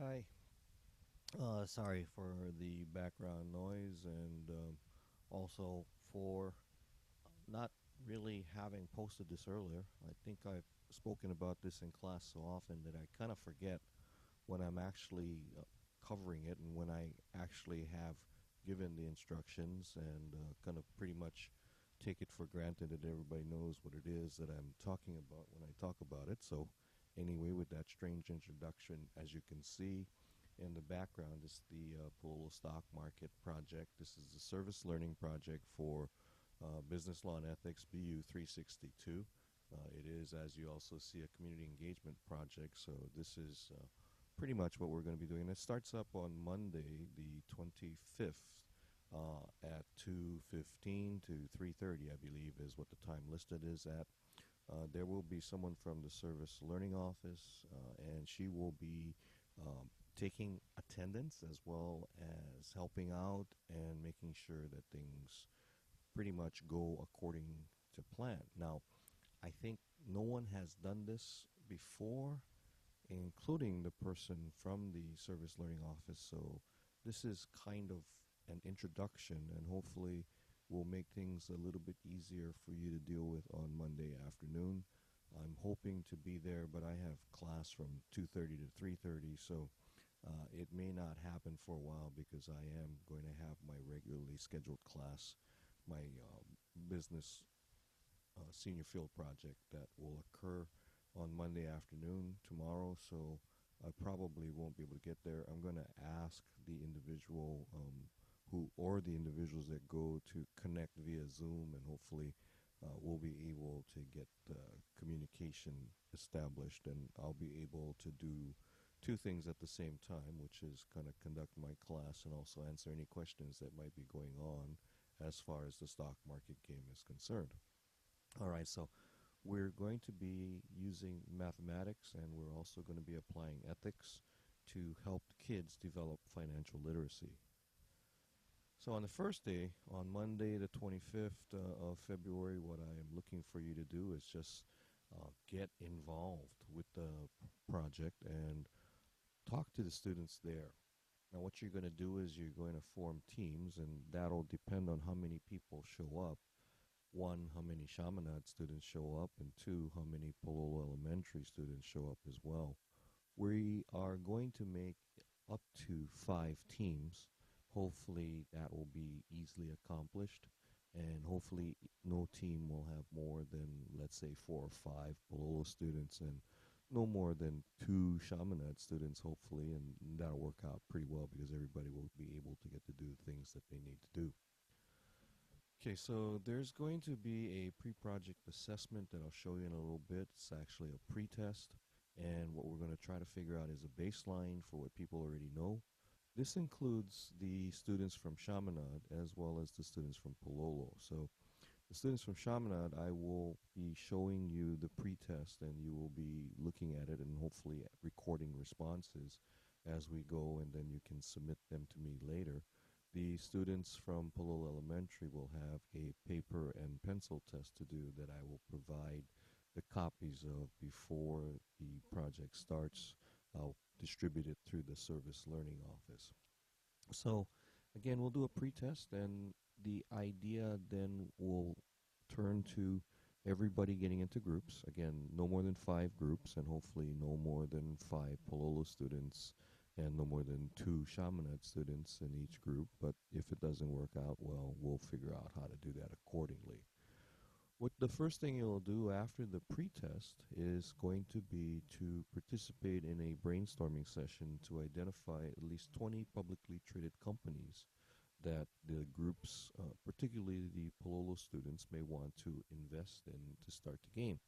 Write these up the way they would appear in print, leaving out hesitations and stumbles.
Hi. Sorry for the background noise and also for not really having posted this earlier. I think I've spoken about this in class so often that I kind of forget when I'm actually covering it and when I actually have given the instructions and kind of pretty much take it for granted that everybody knows what it is that I'm talking about when I talk about it. So, anyway, with that strange introduction, as you can see in the background, is the Palolo Stock Market Project. This is the service learning project for Business Law and Ethics BU 362. It is, as you also see, a community engagement project. So this is pretty much what we're going to be doing. It starts up on Monday, the 25th, at 2:15 to 3:30, I believe, is what the time listed is at. There will be someone from the Service Learning Office, and she will be taking attendance as well as helping out and making sure that things pretty much go according to plan. Now, I think no one has done this before, including the person from the Service Learning Office. So this is kind of an introduction, and hopefully will make things a little bit easier for you to deal with on Monday afternoon. I'm hoping to be there, but I have class from 2:30 to 3:30, so it may not happen for a while because I am going to have my regularly scheduled class, my business senior field project that will occur on Monday afternoon tomorrow. So I probably won't be able to get there. I'm going to ask the individual who or the individuals that go to connect via Zoom, and hopefully we'll be able to get communication established, and I'll be able to do two things at the same time, which is kind of conduct my class and also answer any questions that might be going on as far as the stock market game is concerned. All right, so we're going to be using mathematics, and we're also going to be applying ethics to help kids develop financial literacy. So on the first day, on Monday the 25th of February, what I am looking for you to do is just get involved with the project and talk to the students there. Now, what you're going to do is you're going to form teams, and that'll depend on how many people show up. One, how many Chaminade students show up, and two, how many Palolo Elementary students show up as well. We are going to make up to 5 teams. Hopefully, that will be easily accomplished, and hopefully, no team will have more than, let's say, 4 or 5 Palolo students, and no more than 2 Chaminade students, hopefully, and that'll work out pretty well because everybody will be able to get to do the things that they need to do. Okay, so there's going to be a pre-project assessment that I'll show you in a little bit. It's actually a pre-test, and what we're going to try to figure out is a baseline for what people already know. This includes the students from Chaminade as well as the students from Palolo. So the students from Chaminade, I will be showing you the pre-test, and you will be looking at it and hopefully recording responses as we go, and then you can submit them to me later. The students from Palolo Elementary will have a paper and pencil test to do that I will provide the copies of before the project starts. I'll distribute it through the Service Learning Office. So, again, we'll do a pre-test, and the idea then will turn to everybody getting into groups. Again, no more than 5 groups, and hopefully no more than 5 Palolo students and no more than 2 Chaminade students in each group. But if it doesn't work out well, we'll figure out how to do that accordingly. What the first thing you'll do after the pre-test is going to be to participate in a brainstorming session to identify at least 20 publicly traded companies that the groups, particularly the Palolo students, may want to invest in to start the game.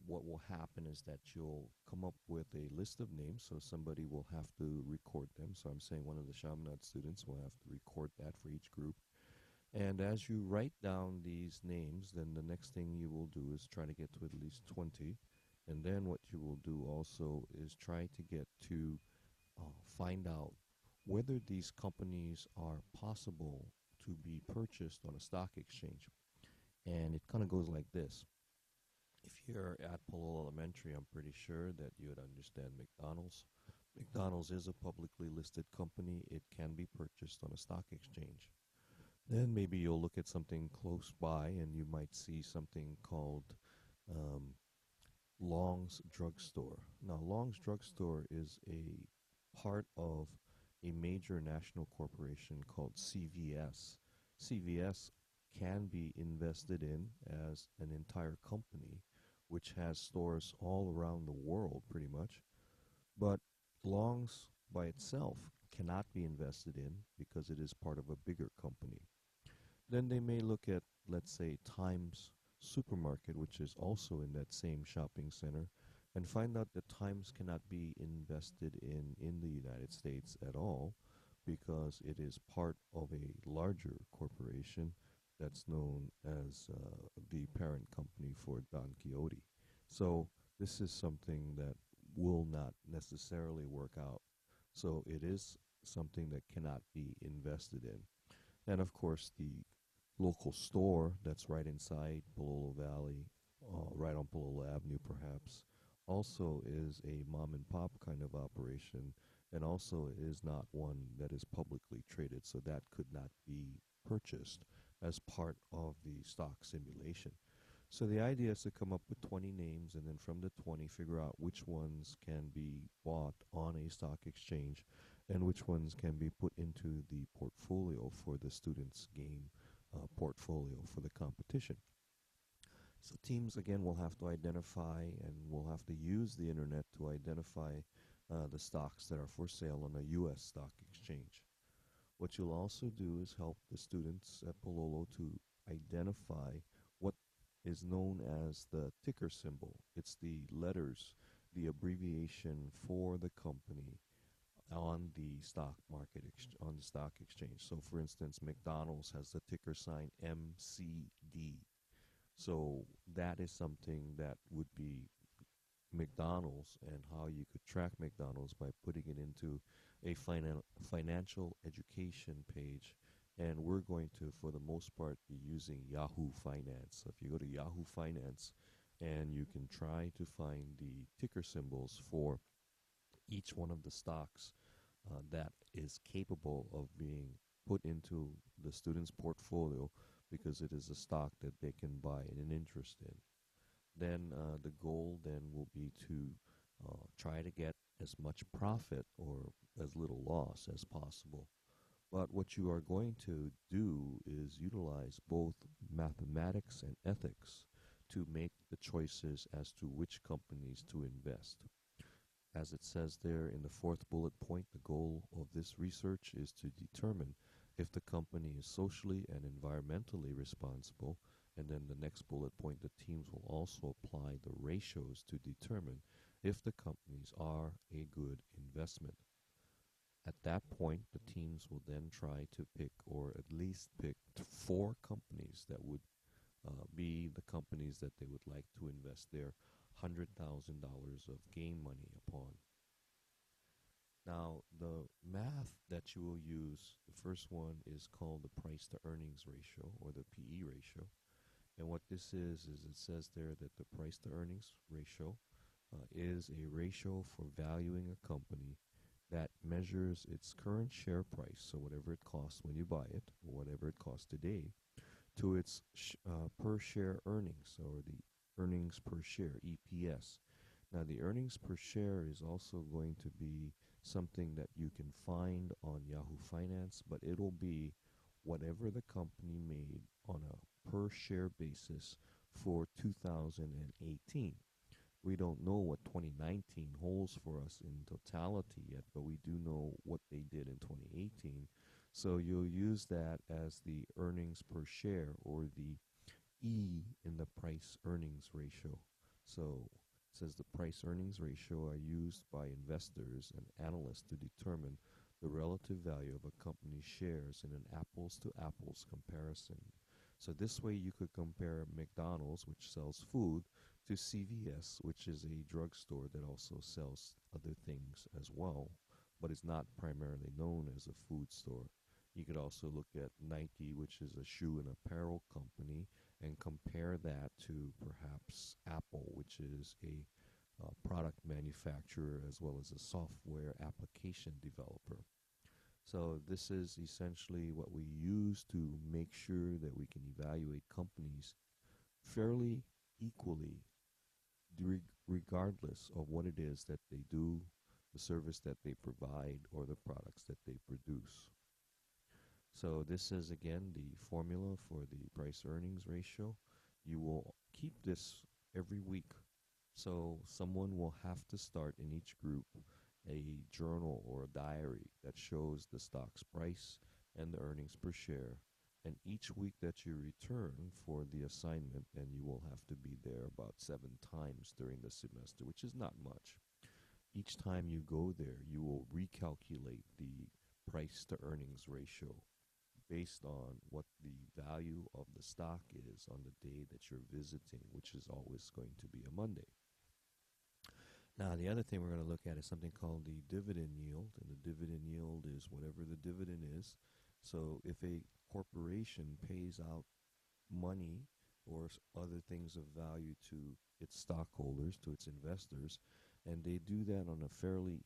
What will happen is that you'll come up with a list of names, so somebody will have to record them. So I'm saying one of the Chaminade students will have to record that for each group. And as you write down these names, then the next thing you will do is try to get to at least 20. And then what you will do also is try to get to find out whether these companies are possible to be purchased on a stock exchange. And it kind of goes like this. If you're at Palolo Elementary, I'm pretty sure that you would understand McDonald's. McDonald's is a publicly listed company. It can be purchased on a stock exchange. Then maybe you'll look at something close by and you might see something called um, Long's Drugstore. Now, Long's Drugstore is a part of a major national corporation called CVS. CVS can be invested in as an entire company, which has stores all around the world pretty much. But Long's by itself cannot be invested in because it is part of a bigger company. Then they may look at, let's say, Times Supermarket, which is also in that same shopping center, and find out that Times cannot be invested in the United States at all because it is part of a larger corporation that's known as the parent company for Don Quixote. So this is something that will not necessarily work out. So it is something that cannot be invested in. And of course, the local store that's right inside Palolo Valley, right on Palolo Avenue perhaps, also is a mom and pop kind of operation and also is not one that is publicly traded, so that could not be purchased as part of the stock simulation. So the idea is to come up with 20 names and then from the 20 figure out which ones can be bought on a stock exchange and which ones can be put into the portfolio for the student's game portfolio for the competition. So teams again will have to identify and will have to use the internet to identify the stocks that are for sale on a U.S. stock exchange. What you'll also do is help the students at Palolo to identify what is known as the ticker symbol. It's the letters, the abbreviation for the company on the stock market on the stock exchange. So for instance, McDonald's has the ticker sign MCD. So that is something that would be McDonald's and how you could track McDonald's by putting it into a financial education page. And we're going to, for the most part, be using Yahoo Finance. So if you go to Yahoo Finance and you can try to find the ticker symbols for each one of the stocks that is capable of being put into the student's portfolio because it is a stock that they can buy an interest in. Then the goal then will be to try to get as much profit or as little loss as possible. But what you are going to do is utilize both mathematics and ethics to make the choices as to which companies to invest. As it says there in the fourth bullet point, the goal of this research is to determine if the company is socially and environmentally responsible. And then the next bullet point, the teams will also apply the ratios to determine if the companies are a good investment. At that point, the teams will then try to pick, or at least pick, 4 companies that would be the companies that they would like to invest their $100,000 of game money upon. Now, the math that you will use, the first one is called the price to earnings ratio, or the PE ratio. And what this is it says there that the price to earnings ratio is a ratio for valuing a company that measures its current share price, so whatever it costs when you buy it, or whatever it costs today, to its per share earnings, or the earnings per share, EPS. Now, the earnings per share is also going to be something that you can find on Yahoo Finance, but it'll be whatever the company made on a per share basis for 2018. We don't know what 2019 holds for us in totality yet, but we do know what they did in 2018. So you'll use that as the earnings per share, or the E in the price earnings ratio. So it says the price earnings ratio are used by investors and analysts to determine the relative value of a company's shares in an apples to apples comparison. So this way you could compare McDonald's, which sells food, to CVS, which is a drugstore that also sells other things as well, but is not primarily known as a food store. You could also look at Nike, which is a shoe and apparel company, and compare that to perhaps Apple, which is a product manufacturer as well as a software application developer. So this is essentially what we use to make sure that we can evaluate companies fairly equally, regardless of what it is that they do, the service that they provide, or the products that they produce. So this is again the formula for the price earnings ratio. You will keep this every week. So someone will have to start in each group a journal or a diary that shows the stock's price and the earnings per share. And each week that you return for the assignment, and you will have to be there about 7 times during the semester, which is not much. Each time you go there, you will recalculate the price to earnings ratio based on what the value of the stock is on the day that you're visiting, which is always going to be a Monday. Now, the other thing we're going to look at is something called the dividend yield, and the dividend yield is whatever the dividend is. So if a corporation pays out money or other things of value to its stockholders, to its investors, and they do that on a fairly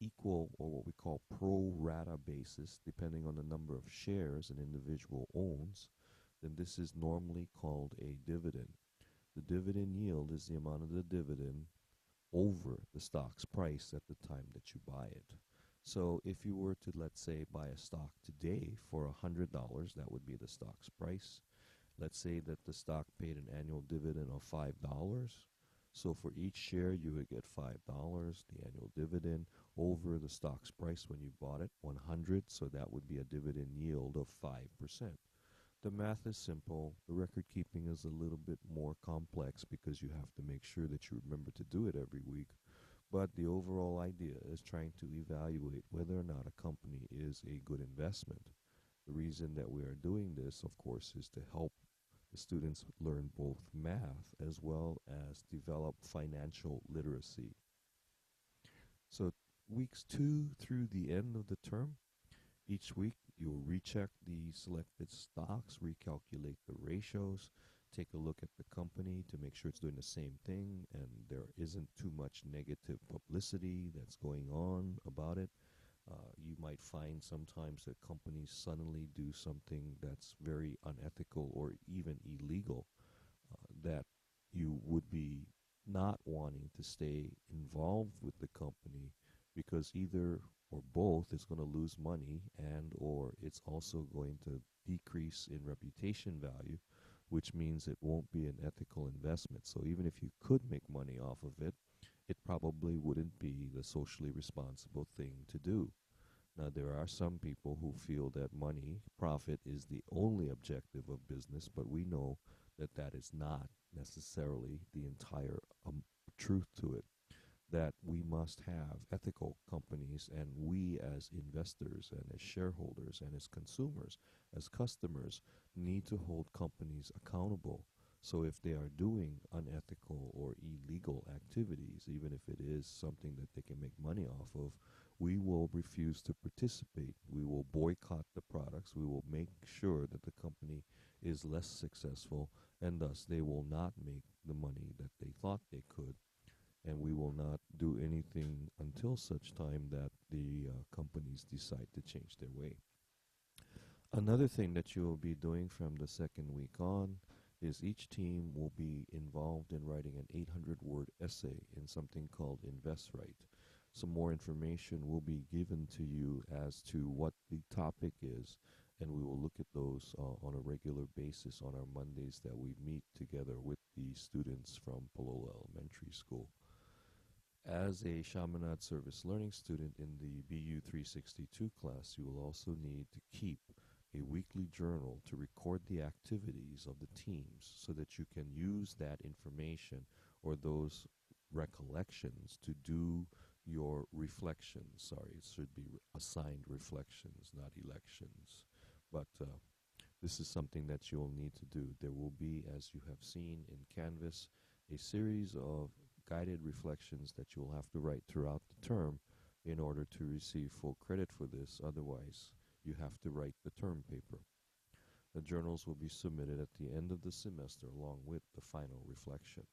equal, or what we call pro rata basis, depending on the number of shares an individual owns, then this is normally called a dividend. The dividend yield is the amount of the dividend over the stock's price at the time that you buy it. So if you were to, let's say, buy a stock today for $100, that would be the stock's price. Let's say that the stock paid an annual dividend of $5. So for each share, you would get $5, the annual dividend, over the stock's price when you bought it, 100. So that would be a dividend yield of 5%. The math is simple. The record keeping is a little bit more complex because you have to make sure that you remember to do it every week. But the overall idea is trying to evaluate whether or not a company is a good investment. The reason that we are doing this, of course, is to help the students learn both math as well as develop financial literacy. So weeks 2 through the end of the term, each week you'll recheck the selected stocks, recalculate the ratios, take a look at the company to make sure it's doing the same thing and there isn't too much negative publicity that's going on about it. You might find sometimes that companies suddenly do something that's very unethical or even illegal, that you would be not wanting to stay involved with the company because either or both is going to lose money and or it's also going to decrease in reputation value, which means it won't be an ethical investment. So even if you could make money off of it, it probably wouldn't be the socially responsible thing to do. Now, there are some people who feel that money, profit, is the only objective of business, but we know that that is not necessarily the entire truth to it. That we must have ethical companies, and we as investors and as shareholders and as consumers, as customers, need to hold companies accountable. So if they are doing unethical or illegal activities, even if it is something that they can make money off of, we will refuse to participate. We will boycott the products. We will make sure that the company is less successful, and thus they will not make the money that they thought they could. And we will not do anything until such time that the companies decide to change their way. Another thing that you will be doing from the second week on is each team will be involved in writing an 800-word essay in something called InvestWrite. Some more information will be given to you as to what the topic is, and we will look at those on a regular basis on our Mondays that we meet together with the students from Palolo Elementary School. As a Chaminade Service-Learning student in the BU 362 class, you will also need to keep a weekly journal to record the activities of the teams so that you can use that information or those recollections to do your reflections. Sorry, it should be assigned reflections, not elections. But this is something that you'll need to do. There will be, as you have seen in Canvas, a series of guided reflections that you'll have to write throughout the term in order to receive full credit for this. Otherwise, you have to write the term paper. The journals will be submitted at the end of the semester along with the final reflection.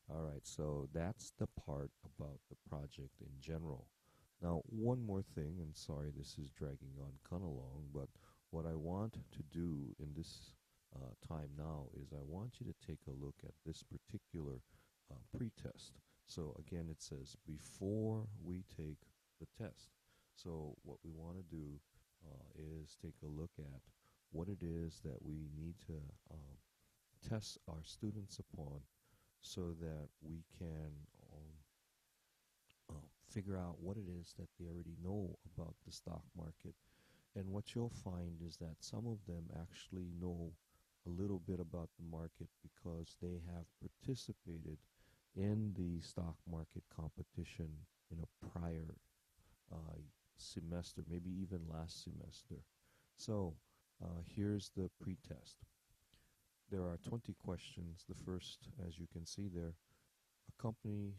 All right, so that's the part about the project in general. Now, one more thing, and sorry this is dragging on kind of long, but what I want to do in this time now is I want you to take a look at this particular pretest. So again, it says before we take the test. So what we want to do is take a look at what it is that we need to test our students upon so that we can figure out what it is that they already know about the stock market. And what you'll find is that some of them actually know a little bit about the market because they have participated in the stock market competition in a prior uh, semester, maybe even last semester. So here's the pretest. There are 20 questions. The first, as you can see there, a company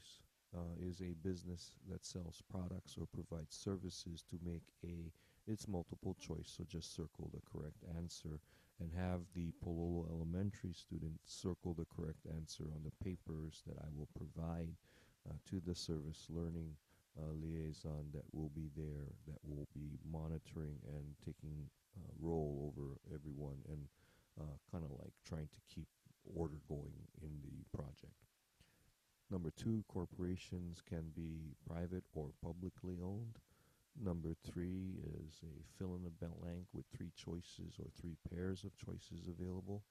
is a business that sells products or provides services to make a it's multiple choice, so just circle the correct answer and have the Palolo Elementary student circle the correct answer on the papers that I will provide to the service learning liaison that will be there, that will be monitoring and taking roll over everyone and kind of like trying to keep order going in the project. Number two, corporations can be private or publicly owned. Number three is a fill in the blank with three choices or three pairs of choices available.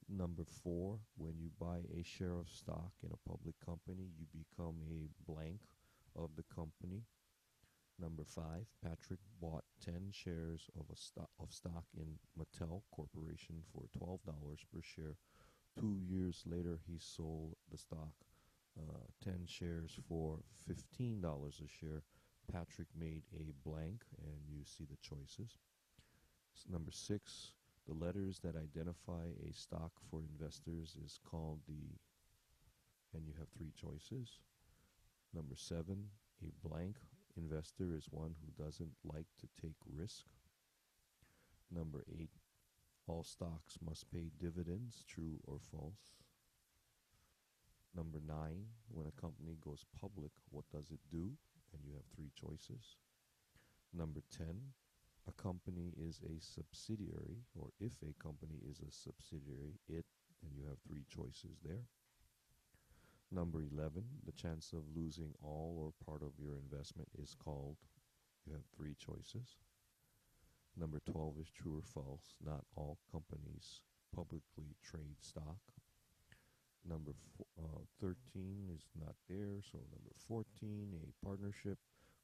Number four, when you buy a share of stock in a public company, you become a blank of the company. Number five, Patrick bought 10 shares of stock in Mattel Corporation for $12 per share. 2 years later, he sold the stock 10 shares for $15 a share. Patrick made a blank, and you see the choices. Number six, the letters that identify a stock for investors is called and you have three choices. Number seven, a blank investor is one who doesn't like to take risk. Number eight, all stocks must pay dividends, true or false. Number nine, when a company goes public, what does it do? And you have three choices. Number 10, a company is a subsidiary, or if a company is a subsidiary, and you have three choices there. Number 11, the chance of losing all or part of your investment is called, you have three choices. Number 12 is true or false. Not all companies publicly trade stock. Number 13 is not there, so number 14, a partnership,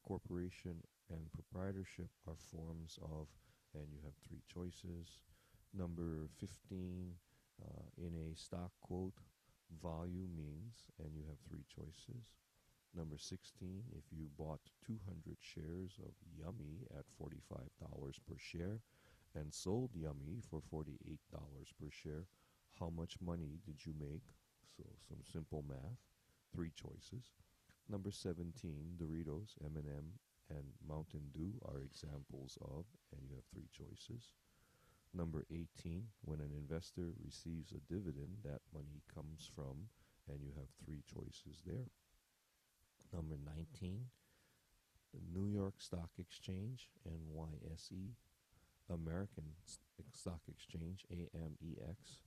corporation, and proprietorship are forms of, and you have three choices. Number 15, in a stock quote, value means, and you have three choices. Number 16, if you bought 200 shares of Yummy at $45 per share and sold Yummy for $48 per share, how much money did you make? So some simple math, three choices. Number 17, Doritos, M&M, and Mountain Dew are examples of, and you have three choices. Number 18, when an investor receives a dividend, that money comes from, and you have three choices there. Number 19, the New York Stock Exchange, NYSE, American Stock Exchange, AMEX,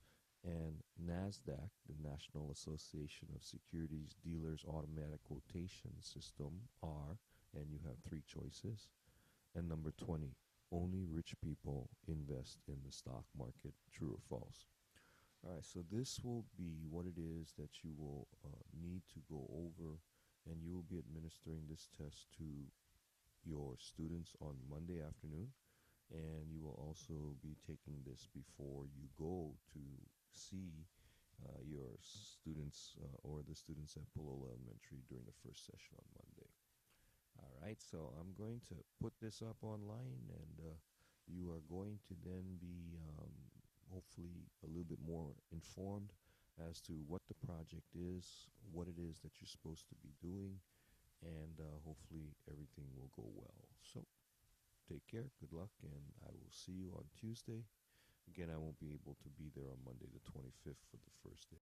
and NASDAQ, the National Association of Securities Dealers Automatic Quotation System, R, and you have three choices. And number 20, only rich people invest in the stock market, true or false. All right, so this will be what it is that you will need to go over, and you will be administering this test to your students on Monday afternoon, and you will also be taking this before you go to see your students or the students at Palolo Elementary during the first session on Monday. All right, so I'm going to put this up online, and you are going to then be hopefully a little bit more informed as to what the project is, what it is that you're supposed to be doing, and hopefully everything will go well. So take care, good luck, and I will see you on Tuesday. Again, I won't be able to be there on Monday the 25th for the first day.